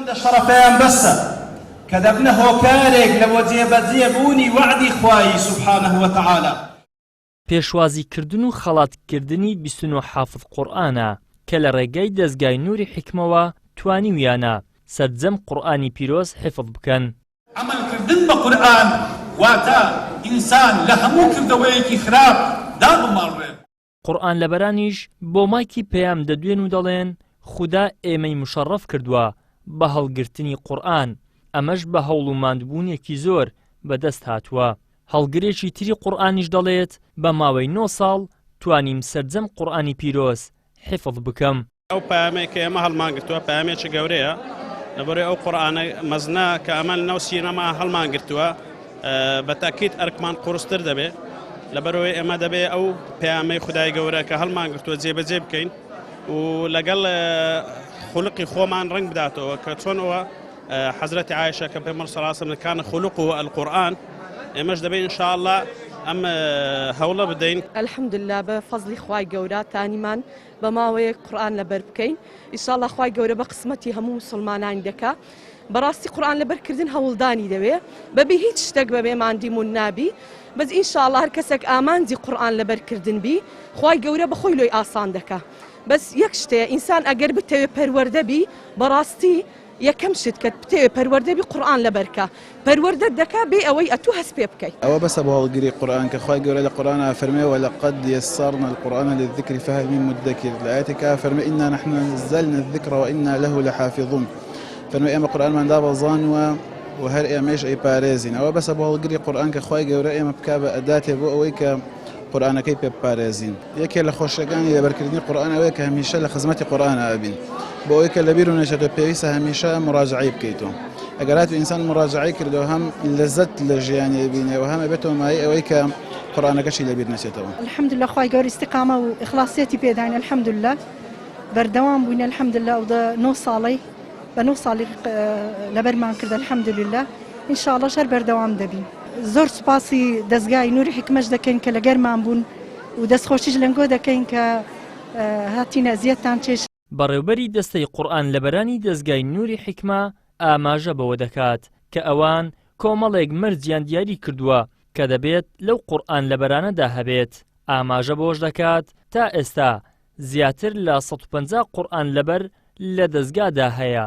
بەندە شەڕەفەیان بەسە کە دەبنە هۆکارێک لە بۆ جێبەجێبوونی وعدی خوای سوبحانه وتعالى. پێشوازیکردن و خەڵاتکردنی 29 حافظ قورئانە کە لە ڕێگای دەستگای نووری حیکمەوە توانیویانە سەرجەم قورئانی پیرۆز حفظ بکەن. عملکردن بە قورئان واتە ئینسان لە هەموو کردەوەیەکی خراپ دابمەڕێت. قورئان لەبەرانیش بۆ مایکی پەیام دەدوێن و دەڵێن خودا ئێمەی مشەڕەف کردووە بە هەڵگرتنی قورئان، ئەمەش بە هەوڵ و ماندبوونێکی زۆر بەدەست هاتووە. هەڵگرێکی تری قورئانیش دەڵێت بە ماوەی 9 ساڵ توانیم سەرجەم قورئانی پیرۆز حفظ بکەم. ئەو پامێک کە ئێمە هەڵمانگرتووە پامێکی گەورەیە لەبەرەوەی ئەو قورئانە مەزنە کە ئەمە نەو سینەما هەڵمانگرتووە بە تاکید ئەرکمان قورستر دەبێت لەبەرەوەی ئێمە دەبێت ئەو پەیامەی خودای گەورە کە هەڵمانگرتووە جێبەجێ بکەین و لەگەڵ خوڵقی خۆمان ڕنگ بداتەوە کە چۆن ئەوە حەزرەتی عایشە کە پێغەمبەر صلی الله علیه و سلم کان خولقه القورآن ئێمەش دەبێت ئینشاءالله ئەم هەوڵە بدەین. الحەمدوللا بە فەزلی خوای گەورە تانیمان بە ماوەیەک قورئان لەبەر بکەین ئینشاءالله خوای گەورە بە قسمەتی هەموو مسلمانانی دەکا. بەڕاستی قورئان لەبەرکردن هەوڵدانی دەوێت بەبێ هیچ شتێک بەبێ ماندیمون نابی بەس ئینشاءالله هەر کەسێک ئامانجی قورئان لەبەرکردن بی خوای گەورە بەخۆی لۆی ئاسان دەکا. بەس یەک شتەیە ئینسان ئەگەر بتەوێت پەروەردە بی بەڕاستی یەکەم شت کە بتەوێت پەروەردە بی قورئان لەبەرکە پەروەردە دەکا بێ ئەوەی ئەتوو هەست پێ بکەیت. ئەوە بەسە بۆ هەڵگیری قورئان کە خوای گەورە لە قورئانە فەرمێ وەلەقەد یەسەرنا القورئان للذکر فهل من مدەکر لە ئاەتێکە فەرمێ ئینا نحن نزلنا الذکر وئینا له لحافظون فەرمێ ئێمە قورئانمان دابەزانوە و هەر ئێمەش ئەیپارێزین. ئەوە بەسە بۆ هەڵگیری قورئان کە خوای گەورە ئێمە بکا بە ئەداتێ بۆ ئەوەی کە قورئانەکەی پێ بپارێزین. یەکێک لە خۆشیەکانی لەبەرکردنی قورئان ئەوەیە کە هەمیشە لە خزمەتی قورئانە ئەبین بۆ ئەوەی کە لەبیر و نەچێتەوە پێویستە هەمیشە مراجعەی بکەیتەوە. ئەگەر هاتوو ئینسان مراجعەی کردەوە هەم لەزەت لە ژیانی بینێ و هەم ئەبێتەوە مای ئەوەی کە قورئانەکەشی لەبیر نەچێتەوە. الحەمدوللا خوای گەورە ئیستیقامە و ئیخلاسیەتی پێداین الحەمدوللا بەردەوام بووین الحەمدوللا و 9 ساڵی بە 9 ساڵی لەبەرمان کرد الحەمدوللا ئینشاءالله شەر بەردەوام دەبین. زۆر سوپاسی دەستگای نووری حیکمەش دەکەین کە لەگەرمان بوون و دەستخۆشیش لەنگۆ دەکەین کە هاتینە ئەزیەتتان چێش. بەڕێوبەری دەستەی قورئان لەبەرانی دەستگای نووری حیکمە ئاماژە بەوە دەکات کە ئەوان کۆمەڵێک مەرجیان دیاری کردووە کە دەبێت لەو قورئان لەبەرانەدا هەبێت. ئاماژە بۆش دەکات تا ئێستا زیاتر لە 150 قورئان لەبەر لە دەستگادا هەیە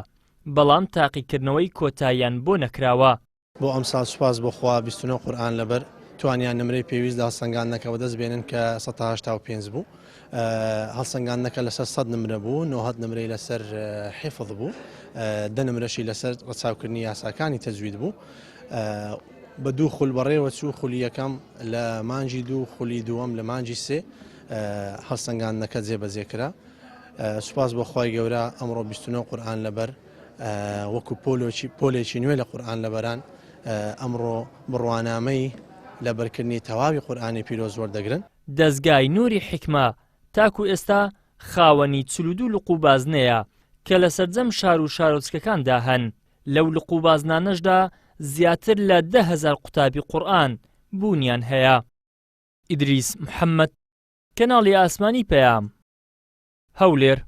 بەڵام تاقیکردنەوەی کۆتاییان بۆ نەکراوە. بۆ ئەم ساڵ سوپاس بۆخوا 29 قورئان لەبەر توانیان نمرەی پێویست هەڵسەنگاندنەکەەوە دەست بێنن کە 185 بوو. هەڵسەنگاندنەکە لەسەر 100 نمرە بوو 90 نمرەی لەسەر حیفظ بوو 10 نمرەشی لەسەر ڕەچاوکردنی یاساکانی تەجوید بوو. بە دوو خول بەڕێوە چوو خولی یەکەم لە مانجی دوو خولی دووەم لە مانجی سێ هەڵسەنگاندنەکە جێبەجێکرا. سوپاس بۆ خوای گەورە ئەمڕۆ 29 قورئان لەبەر وەکو پۆلێکی نوێ لە قورئان لەبەران ئەمڕۆ بڕوانامەی لەبەرکردنی تەواوی قورئانی پیرۆز وەردەگرن. دەستگای نووری حیکمە تاکو ئێستا خاوەنی 42 لقوبازنەیە کە لە سەرجەم شار و شارۆچکەکاندا هەن. لەو لقوبازنانەشدا زیاتر لە 10,000 قوتابی قورئان بوونیان هەیە. ئیدریس محەممەد، کەناڵی ئاسمانی پەیام، هەولێر.